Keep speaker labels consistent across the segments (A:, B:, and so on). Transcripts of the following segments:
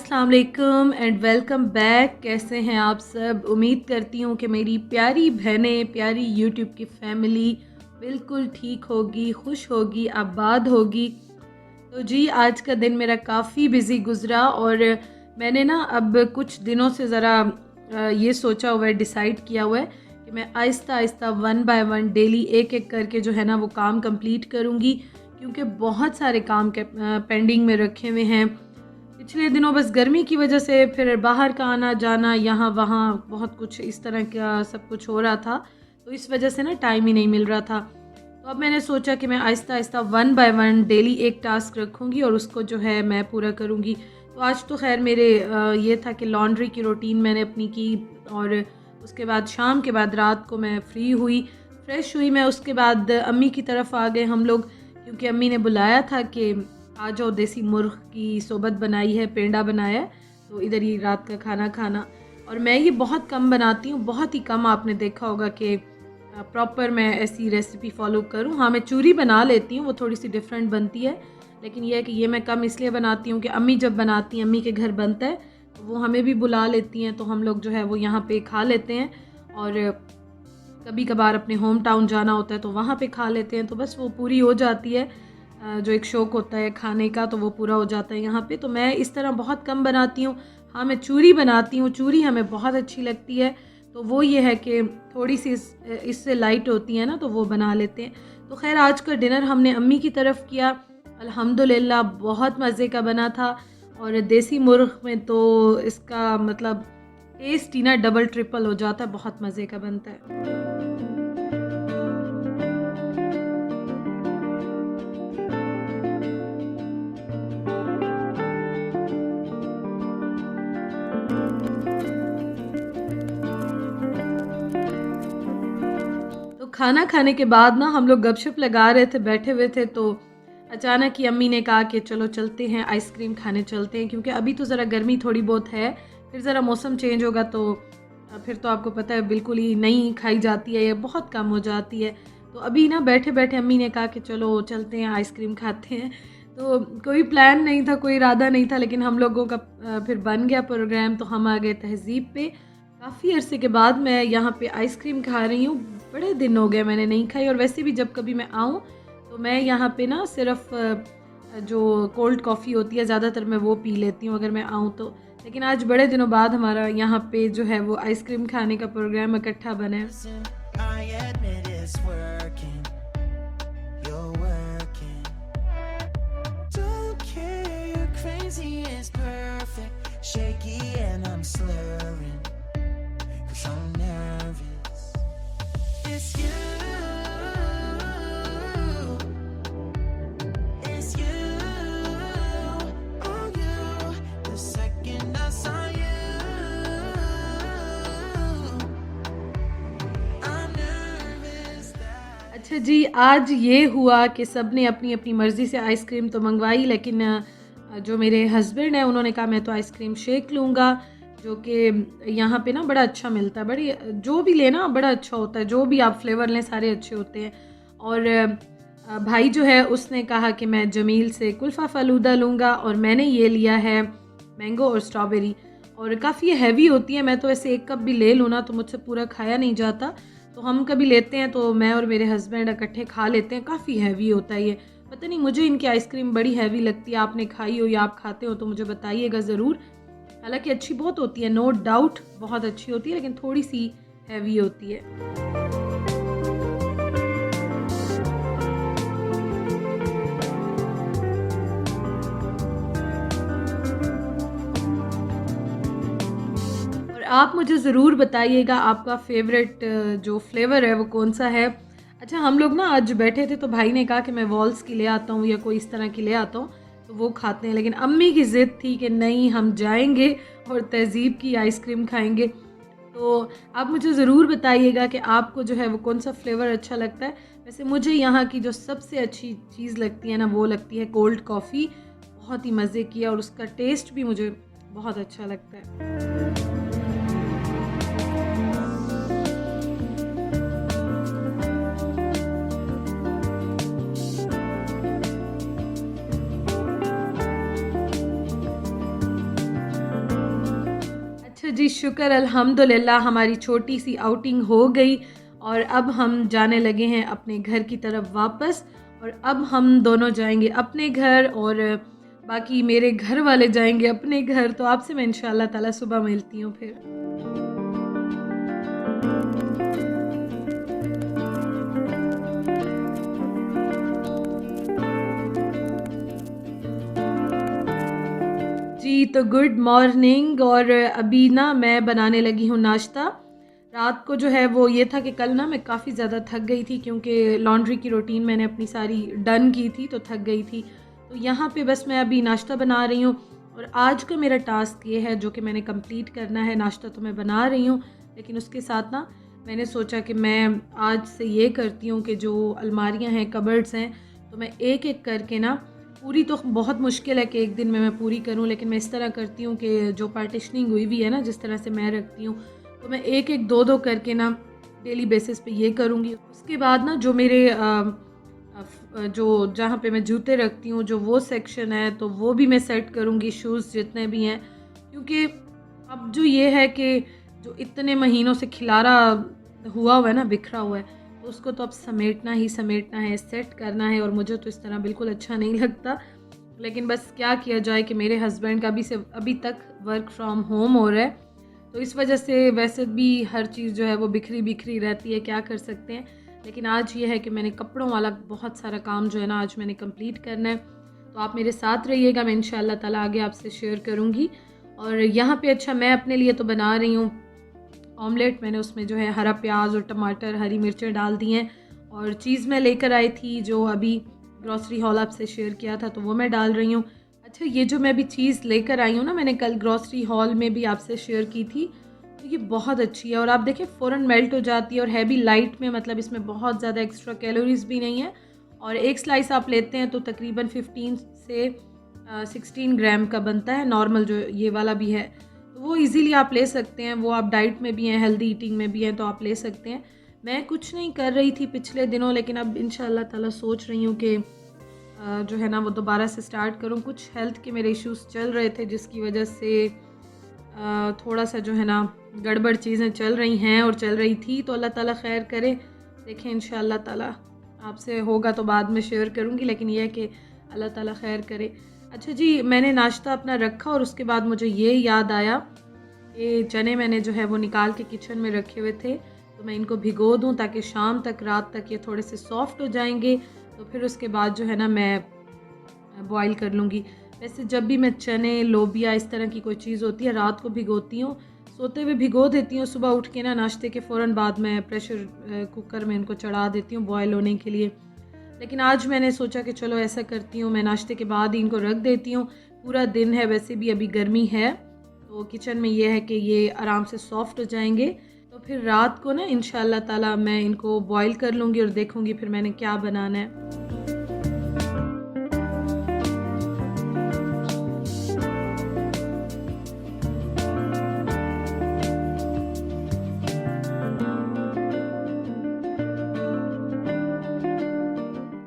A: अस्सलाम वालेकुम and welcome back. कैसे हैं आप सब? उम्मीद करती हूँ कि मेरी प्यारी बहनें, प्यारी यूट्यूब की फैमिली बिल्कुल ठीक होगी, खुश होगी, आबाद होगी। तो जी, आज का दिन मेरा काफ़ी बिज़ी गुज़रा और मैंने ना अब कुछ दिनों से ज़रा ये सोचा हुआ है, डिसाइड किया हुआ है कि मैं Aahista Aahista one by one daily एक एक करके जो है ना वो काम कंप्लीट करूँगी, क्योंकि बहुत सारे काम के पेंडिंग में रखे हुए हैं। पिछले दिनों बस गर्मी की वजह से फिर बाहर का आना जाना, यहाँ वहाँ बहुत कुछ इस तरह का सब कुछ हो रहा था, तो इस वजह से ना टाइम ही नहीं मिल रहा था। तो अब मैंने सोचा कि मैं Aahista Aahista one by one daily एक टास्क रखूँगी और उसको जो है मैं पूरा करूँगी। तो आज तो खैर मेरे ये था कि लॉन्ड्री की रूटीन मैंने अपनी की और उसके बाद शाम के बाद रात को मैं फ्री हुई, फ्रेश हुई मैं। उसके बाद अम्मी की तरफ आ गए हम लोग, क्योंकि अम्मी ने बुलाया था कि आ जाओ, देसी मुर्ग की सोबत बनाई है, पेंडा बनाया है, तो इधर ही रात का खाना खाना। और मैं ये बहुत कम बनाती हूँ, बहुत ही कम आपने देखा होगा कि प्रॉपर मैं ऐसी रेसिपी फॉलो करूँ। हाँ, मैं चूरी बना लेती हूँ, वो थोड़ी सी डिफरेंट बनती है, लेकिन यह है कि ये मैं कम इसलिए बनाती हूँ कि अम्मी जब बनाती हैं, अम्मी के घर बनता है, तो वो हमें भी बुला लेती हैं, तो हम लोग जो है वो यहाँ पे खा लेते हैं। और कभी कभार अपने होम टाउन जाना होता है तो वहाँ पे खा लेते हैं, तो बस वो पूरी हो जाती है। जो एक शौक़ होता है खाने का, तो वो पूरा हो जाता है यहाँ पे। तो मैं इस तरह बहुत कम बनाती हूँ। हाँ, मैं चूरी बनाती हूँ, चूरी हमें बहुत अच्छी लगती है, तो वो ये है कि थोड़ी सी इससे लाइट होती है ना, तो वो बना लेते हैं। तो खैर, आज का डिनर हमने अम्मी की तरफ किया, अल्हम्दुलिल्लाह बहुत मज़े का बना था। और देसी मुर्ग में तो इसका मतलब टेस्ट ही ना डबल ट्रिपल हो जाता है, बहुत मज़े का बनता है। तो खाना खाने के बाद ना हम लोग गपशप लगा रहे थे, बैठे हुए थे, तो अचानक ही अम्मी ने कहा कि चलो चलते हैं, आइसक्रीम खाने चलते हैं, क्योंकि अभी तो ज़रा गर्मी थोड़ी बहुत है, फिर ज़रा मौसम चेंज होगा तो फिर तो आपको पता है बिल्कुल ही नहीं खाई जाती है या बहुत कम हो जाती है। तो अभी ना बैठे बैठे अम्मी ने कहा कि चलो चलते हैं, आइसक्रीम खाते हैं। तो कोई प्लान नहीं था, कोई इरादा नहीं था, लेकिन हम लोगों का फिर बन गया प्रोग्राम, तो हम आ गए तहज़ीब पे। काफ़ी अरसे के बाद मैं यहाँ पे आइसक्रीम खा रही हूँ, बड़े दिन हो गए मैंने नहीं खाई। और वैसे भी जब कभी मैं आऊँ तो मैं यहाँ पे ना सिर्फ़ जो कोल्ड कॉफ़ी होती है ज़्यादातर मैं वो पी लेती हूँ अगर मैं आऊँ तो। लेकिन आज बड़े दिनों बाद हमारा यहाँ पे जो है वो आइसक्रीम खाने का प्रोग्राम इकट्ठा बना है। अच्छा जी, आज ये हुआ कि सब ने अपनी अपनी मर्ज़ी से आइसक्रीम तो मंगवाई, लेकिन जो मेरे हस्बैंड हैं उन्होंने कहा मैं तो आइसक्रीम शेक लूँगा, जो कि यहाँ पे ना बड़ा अच्छा मिलता है। बड़ी जो भी लेना बड़ा अच्छा होता है, जो भी आप फ्लेवर लें सारे अच्छे होते हैं। और भाई जो है उसने कहा कि मैं जमील से कुल्फ़ा फ़ालूदा लूँगा, और मैंने ये लिया है मैंगो और स्ट्रॉबेरी। और काफ़ी हैवी होती है, मैं तो ऐसे एक कप भी ले लूँ ना तो मुझसे पूरा खाया नहीं जाता, तो हम कभी लेते हैं तो मैं और मेरे हस्बैंड इकट्ठे खा लेते हैं। काफ़ी हैवी होता है ये, पता नहीं मुझे इनकी आइसक्रीम बड़ी हैवी लगती है। आपने खाई हो या आप खाते हो तो मुझे बताइएगा ज़रूर। हालांकि अच्छी बहुत होती है, नो डाउट बहुत अच्छी होती है, लेकिन थोड़ी सी हैवी होती है। और आप मुझे ज़रूर बताइएगा आपका फ़ेवरेट जो फ्लेवर है वो कौन सा है। अच्छा, हम लोग ना आज बैठे थे तो भाई ने कहा कि मैं वॉल्स की ले आता हूँ या कोई इस तरह की ले आता हूँ, तो वो खाते हैं, लेकिन अम्मी की ज़िद थी कि नहीं, हम जाएंगे और तहज़ीब की आइसक्रीम खाएंगे। तो आप मुझे ज़रूर बताइएगा कि आपको जो है वो कौन सा फ्लेवर अच्छा लगता है। वैसे मुझे यहाँ की जो सबसे अच्छी चीज़ लगती है ना, वो लगती है कोल्ड कॉफ़ी, बहुत ही मज़े की है और उसका टेस्ट भी मुझे बहुत अच्छा लगता है। जी, शुक्र अल्हम्दुलिल्लाह हमारी छोटी सी आउटिंग हो गई और अब हम जाने लगे हैं अपने घर की तरफ वापस। और अब हम दोनों जाएंगे अपने घर और बाकी मेरे घर वाले जाएंगे अपने घर। तो आपसे मैं इंशाल्लाह ताला सुबह मिलती हूँ फिर। जी, तो गुड मॉर्निंग। और अभी ना मैं बनाने लगी हूँ नाश्ता। रात को जो है वो ये था कि कल ना मैं काफ़ी ज़्यादा थक गई थी क्योंकि लॉन्ड्री की रूटीन मैंने अपनी सारी डन की थी, तो थक गई थी। तो यहाँ पे बस मैं अभी नाश्ता बना रही हूँ और आज का मेरा टास्क ये है जो कि मैंने कंप्लीट करना है। नाश्ता तो मैं बना रही हूँ लेकिन उसके साथ ना मैंने सोचा कि मैं आज से ये करती हूँ कि जो अलमारियाँ हैं, कबर्ड्स हैं, तो मैं एक एक करके ना, पूरी तो बहुत मुश्किल है कि एक दिन में मैं पूरी करूं, लेकिन मैं इस तरह करती हूँ कि जो पार्टीशनिंग हुई हुई है ना, जिस तरह से मैं रखती हूँ, तो मैं एक एक दो दो करके ना डेली बेसिस पे ये करूँगी। उसके बाद ना जो मेरे जो जहाँ पे मैं जूते रखती हूँ, जो वो सेक्शन है, तो वो भी मैं सेट करूँगी, शूज़ जितने भी हैं। क्योंकि अब जो ये है कि जो इतने महीनों से खिलारा हुआ है ना, बिखरा हुआ है, तो उसको तो अब समेटना ही समेटना है, सेट करना है। और मुझे तो इस तरह बिल्कुल अच्छा नहीं लगता, लेकिन बस क्या किया जाए कि मेरे हस्बैंड का अभी तक वर्क फ्रॉम होम हो रहा है, तो इस वजह से वैसे भी हर चीज़ जो है वो बिखरी बिखरी रहती है, क्या कर सकते हैं। लेकिन आज ये है कि मैंने कपड़ों वाला बहुत सारा काम जो है ना आज मैंने कंप्लीट करना है। तो आप मेरे साथ रहिएगा, मैं इंशाल्लाह ताला आगे आपसे शेयर करूँगी। और यहाँ पे अच्छा मैं अपने लिए तो बना रही हूँ ऑमलेट। मैंने उसमें जो है हरा प्याज और टमाटर, हरी मिर्चें डाल दी हैं। और चीज़ मैं लेकर आई थी जो अभी ग्रॉसरी हॉल आपसे शेयर किया था, तो वो मैं डाल रही हूँ। अच्छा, ये जो मैं अभी चीज़ लेकर आई हूँ ना, मैंने कल ग्रॉसरी हॉल में भी आपसे शेयर की थी, तो ये बहुत अच्छी है और आप देखिए फ़ौरन मेल्ट हो जाती है और है भी लाइट में, मतलब इसमें बहुत ज़्यादा एक्स्ट्रा कैलोरीज़ भी नहीं है। और एक स्लाइस आप लेते हैं तो तकरीबन 15 से 16 ग्राम का बनता है, नॉर्मल जो ये वाला भी है, तो वो इजीली आप ले सकते हैं। वो आप डाइट में भी हैं, हेल्दी ईटिंग में भी हैं, तो आप ले सकते हैं। मैं कुछ नहीं कर रही थी पिछले दिनों, लेकिन अब इंशाल्लाह ताला सोच रही हूँ कि जो है ना वो दोबारा से स्टार्ट करूँ। कुछ हेल्थ के मेरे इश्यूज़ चल रहे थे जिसकी वजह से थोड़ा सा जो है ना गड़बड़ चीज़ें चल रही हैं और चल रही थी। तो अल्लाह ताला खैर करे, देखें इंशाल्लाह ताला आपसे होगा तो बाद में शेयर करूँगी, लेकिन यह है कि अल्लाह ताला खैर करे। अच्छा जी, मैंने नाश्ता अपना रखा और उसके बाद मुझे ये याद आया कि चने मैंने जो है वो निकाल के किचन में रखे हुए थे, तो मैं इनको भिगो दूँ ताकि शाम तक, रात तक ये थोड़े से सॉफ्ट हो जाएंगे। तो फिर उसके बाद जो है ना मैं बॉईल कर लूँगी। वैसे जब भी मैं चने, लोबिया, इस तरह की कोई चीज़ होती है रात को भिगोती हूँ, सोते हुए भिगो देती हूँ, सुबह उठ के ना नाश्ते के फ़ौरन बाद मैं प्रेशर कुकर में इनको चढ़ा देती हूँ बॉयल होने के लिए। लेकिन आज मैंने सोचा कि चलो ऐसा करती हूँ, मैं नाश्ते के बाद ही इनको रख देती हूँ। पूरा दिन है, वैसे भी अभी गर्मी है, तो किचन में ये है कि ये आराम से सॉफ्ट हो जाएंगे। तो फिर रात को ना इंशाल्लाह ताला मैं इनको बॉईल कर लूँगी और देखूँगी फिर मैंने क्या बनाना है।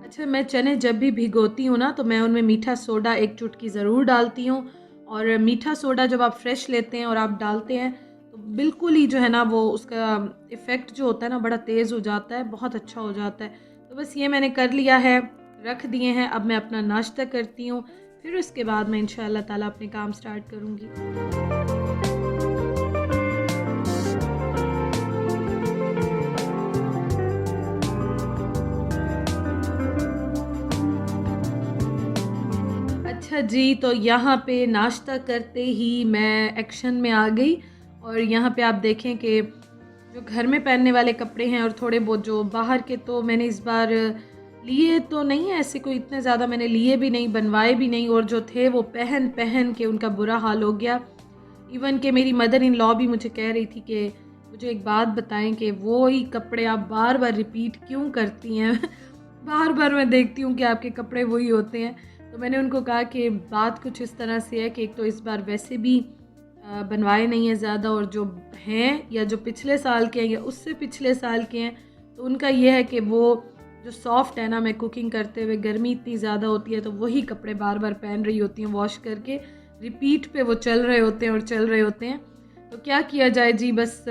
A: अच्छा, मैं चने जब भी भिगोती हूँ ना, तो मैं उनमें मीठा सोडा एक चुटकी ज़रूर डालती हूँ। और मीठा सोडा जब आप फ्रेश लेते हैं और आप डालते हैं, तो बिल्कुल ही जो है ना वो उसका इफ़ेक्ट जो होता है ना बड़ा तेज़ हो जाता है, बहुत अच्छा हो जाता है। तो बस ये मैंने कर लिया है, रख दिए हैं। अब मैं अपना नाश्ता करती हूँ, फिर उसके बाद मैं इंशाअल्लाह ताला अपने काम स्टार्ट करूँगी। अच्छा जी, तो यहाँ पे नाश्ता करते ही मैं एक्शन में आ गई। और यहाँ पे आप देखें कि जो घर में पहनने वाले कपड़े हैं और थोड़े बहुत जो बाहर के, तो मैंने इस बार लिए तो नहीं है, ऐसे कोई इतने ज़्यादा मैंने लिए भी नहीं, बनवाए भी नहीं, और जो थे वो पहन पहन के उनका बुरा हाल हो गया। इवन कि मेरी मदर इन लॉ भी मुझे कह रही थी कि मुझे एक बात बताएं कि वो ही कपड़े आप बार बार रिपीट क्यों करती हैं। बार बार मैं देखती हूँ कि आपके कपड़े वही होते हैं। तो मैंने उनको कहा कि बात कुछ इस तरह से है कि एक तो इस बार वैसे भी बनवाए नहीं है ज़्यादा, और जो हैं या जो पिछले साल के हैं या उससे पिछले साल के हैं, तो उनका ये है कि वो जो सॉफ्ट है ना, मैं कुकिंग करते हुए गर्मी इतनी ज़्यादा होती है तो वही कपड़े बार बार पहन रही होती हैं, वॉश करके रिपीट पे वो चल रहे होते हैं और चल रहे होते हैं। तो क्या किया जाए जी, बस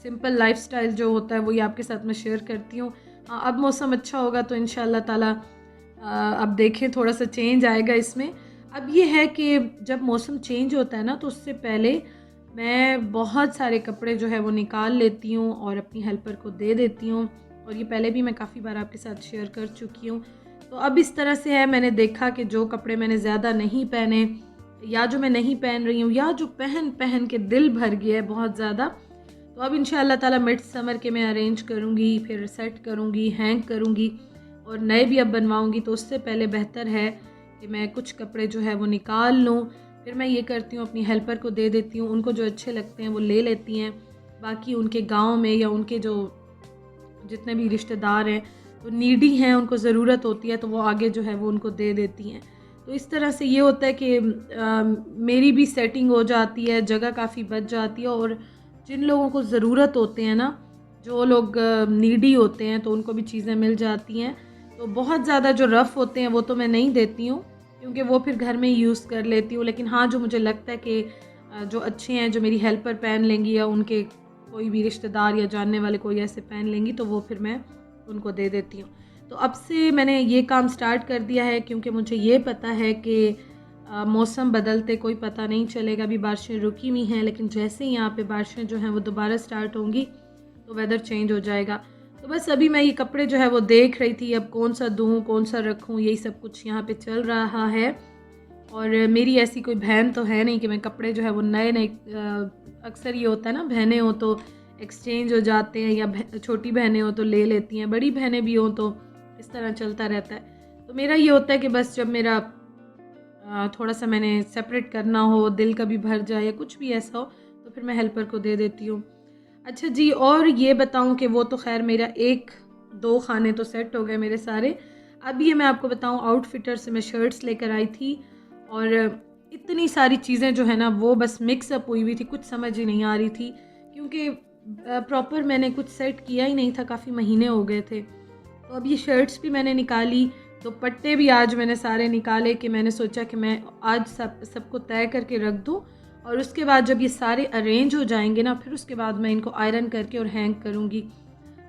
A: सिंपल लाइफस्टाइल जो होता है वही आपके साथ मैं शेयर करती हूँ। अब मौसम अच्छा होगा तो इंशाल्लाह ताला अब देखें थोड़ा सा चेंज आएगा इसमें। अब ये है कि जब मौसम चेंज होता है ना तो उससे पहले मैं बहुत सारे कपड़े जो है वो निकाल लेती हूँ और अपनी हेल्पर को दे देती हूँ, और ये पहले भी मैं काफ़ी बार आपके साथ शेयर कर चुकी हूँ। तो अब इस तरह से है, मैंने देखा कि जो कपड़े मैंने ज़्यादा नहीं पहने या जो मैं नहीं पहन रही हूँ या जो पहन पहन के दिल भर गया है बहुत ज़्यादा, तो अब इंशाल्लाह ताला मिड समर के मैं अरेंज करूँगी, फिर सेट करूँगी, हैंग करूँगी और नए भी अब बनवाऊँगी। तो उससे पहले बेहतर है कि मैं कुछ कपड़े जो है वो निकाल लूँ। फिर मैं ये करती हूँ, अपनी हेल्पर को दे देती हूँ, उनको जो अच्छे लगते हैं वो ले लेती हैं। बाकी उनके गाँव में या उनके जो जितने भी रिश्तेदार हैं तो नीडी हैं, उनको ज़रूरत होती है तो वो आगे जो है वो उनको दे देती हैं। तो इस तरह से ये होता है कि मेरी भी सेटिंग हो जाती है, जगह काफ़ी बच जाती है, और जिन लोगों को ज़रूरत होते हैं ना, जो लोग नीडी होते हैं तो उनको भी चीज़ें मिल जाती हैं। तो बहुत ज़्यादा जो रफ़ होते हैं वो तो मैं नहीं देती हूँ, क्योंकि वो फिर घर में ही यूज़ कर लेती हूँ। लेकिन हाँ, जो मुझे लगता है कि जो अच्छे हैं, जो मेरी हेल्पर पहन लेंगी या उनके कोई भी रिश्तेदार या जानने वाले कोई ऐसे पहन लेंगी, तो वो फिर मैं उनको दे देती हूँ। तो अब से मैंने ये काम स्टार्ट कर दिया है, क्योंकि मुझे ये पता है कि मौसम बदलते कोई पता नहीं चलेगा। अभी बारिशें रुकी हुई हैं, लेकिन जैसे ही यहाँ पे बारिशें जो हैं वो दोबारा स्टार्ट होंगी तो वेदर चेंज हो जाएगा। तो बस अभी मैं ये कपड़े जो है वो देख रही थी, अब कौन सा दूँ, कौन सा रखूँ, यही सब कुछ यहाँ पे चल रहा है। और मेरी ऐसी कोई बहन तो है नहीं कि मैं कपड़े जो है वो नए नए, अक्सर ये होता है ना, बहनें हो तो एक्सचेंज हो जाते हैं, या छोटी बहनें हो तो ले लेती हैं, बड़ी बहनें भी हों तो इस तरह चलता रहता है। तो मेरा ये होता है कि बस जब मेरा थोड़ा सा मैंने सेपरेट करना हो, दिल कभी भर जाए या कुछ भी ऐसा हो, तो फिर मैं हेल्पर को दे देती हूँ। अच्छा जी, और ये बताऊँ कि वो तो खैर मेरा 1-2 खाने तो सेट हो गए मेरे सारे। अब ये मैं आपको बताऊँ, आउटफिटर से मैं शर्ट्स लेकर आई थी और इतनी सारी चीज़ें जो है ना वो बस मिक्स अप हुई हुई थी, कुछ समझ ही नहीं आ रही थी, क्योंकि प्रॉपर मैंने कुछ सेट किया ही नहीं था, काफ़ी महीने हो गए थे। तो अब ये शर्ट्स भी मैंने निकाली, दुपट्टे भी आज मैंने सारे निकाले कि मैंने सोचा कि मैं आज सबको तय करके रख दूँ, और उसके बाद जब ये सारे अरेंज हो जाएंगे ना, फिर उसके बाद मैं इनको आयरन करके और हैंग करूँगी।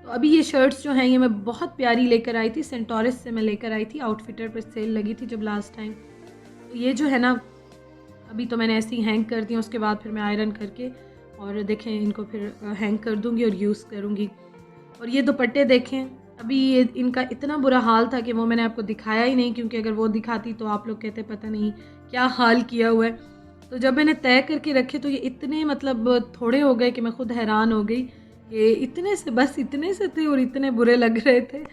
A: तो अभी ये शर्ट्स जो हैं ये मैं बहुत प्यारी लेकर आई थी, सेंटोरस से मैं लेकर आई थी, आउटफिटर पर सेल लगी थी जब लास्ट टाइम। तो ये जो है ना, अभी तो मैंने ऐसे ही हैंग कर दिया, उसके बाद फिर मैं आयरन करके और देखें इनको फिर हैंग कर दूँगी और यूज़ करूँगी। और ये दुपट्टे देखें, अभी ये इनका इतना बुरा हाल था कि वो मैंने आपको दिखाया ही नहीं, क्योंकि अगर वो दिखाती तो आप लोग कहते पता नहीं क्या हाल किया हुआ है। तो जब मैंने तय करके रखे तो ये इतने मतलब थोड़े हो गए कि मैं खुद हैरान हो गई कि इतने से, बस इतने से थे और इतने बुरे लग रहे थे।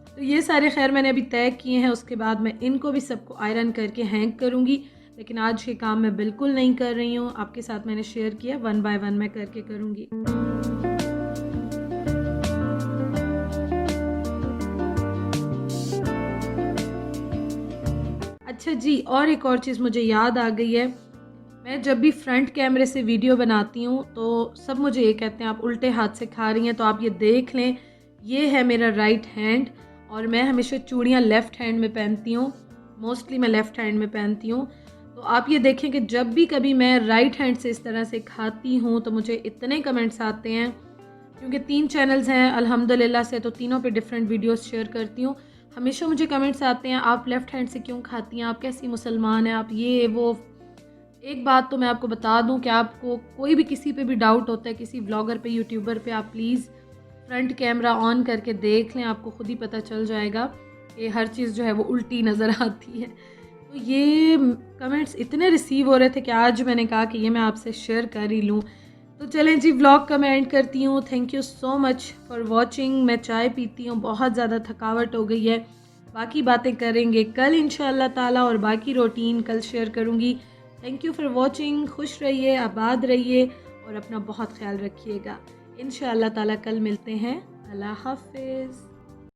A: तो ये सारे खैर मैंने अभी तय किए हैं, उसके बाद मैं इनको भी सबको आयरन करके हैंग करूँगी। लेकिन आज ये काम मैं बिल्कुल नहीं कर रही हूँ, आपके साथ मैंने शेयर किया, 1 बाय 1 मैं करके करूँगी। अच्छा जी, और एक और चीज़ मुझे याद आ गई है। मैं जब भी फ्रंट कैमरे से वीडियो बनाती हूँ तो सब मुझे ये कहते हैं आप उल्टे हाथ से खा रही हैं, तो आप ये देख लें, ये है मेरा राइट हैंड और मैं हमेशा चूड़ियाँ लेफ़्ट हैंड में पहनती हूँ। मोस्टली मैं लेफ़्ट हैंड में पहनती हूँ। तो आप ये देखें कि जब भी कभी मैं राइट हैंड से इस तरह से खाती हूँ तो मुझे इतने कमेंट्स आते हैं, क्योंकि 3 चैनल्स हैं अल्हम्दुलिल्लाह से, तो तीनों पे डिफरेंट वीडियोस शेयर करती हूँ। हमेशा मुझे कमेंट्स आते हैं, आप लेफ़्ट हैंड से क्यों खाती हैं, आप कैसी मुसलमान हैं, आप ये वो। एक बात तो मैं आपको बता दूं कि आपको कोई भी किसी पे भी डाउट होता है, किसी व्लॉगर पे, यूट्यूबर पे, आप प्लीज़ फ्रंट कैमरा ऑन करके देख लें, आपको खुद ही पता चल जाएगा कि हर चीज़ जो है वो उल्टी नज़र आती है। तो ये कमेंट्स इतने रिसीव हो रहे थे कि आज मैंने कहा कि ये मैं आपसे शेयर कर ही लूँ। तो चलें जी, व्लॉग का मैं एंड करती हूँ। Thank you so much for watching. मैं चाय पीती हूँ, बहुत ज़्यादा थकावट हो गई है। बाकी बातें करेंगे कल इंशाअल्लाह ताला, और बाकी रूटीन कल शेयर करूँगी। Thank you for watching. खुश रहिए, आबाद रहिए और अपना बहुत ख्याल रखिएगा। इंशाअल्लाह ताला कल मिलते हैं। अल्लाह हाफ़िज़।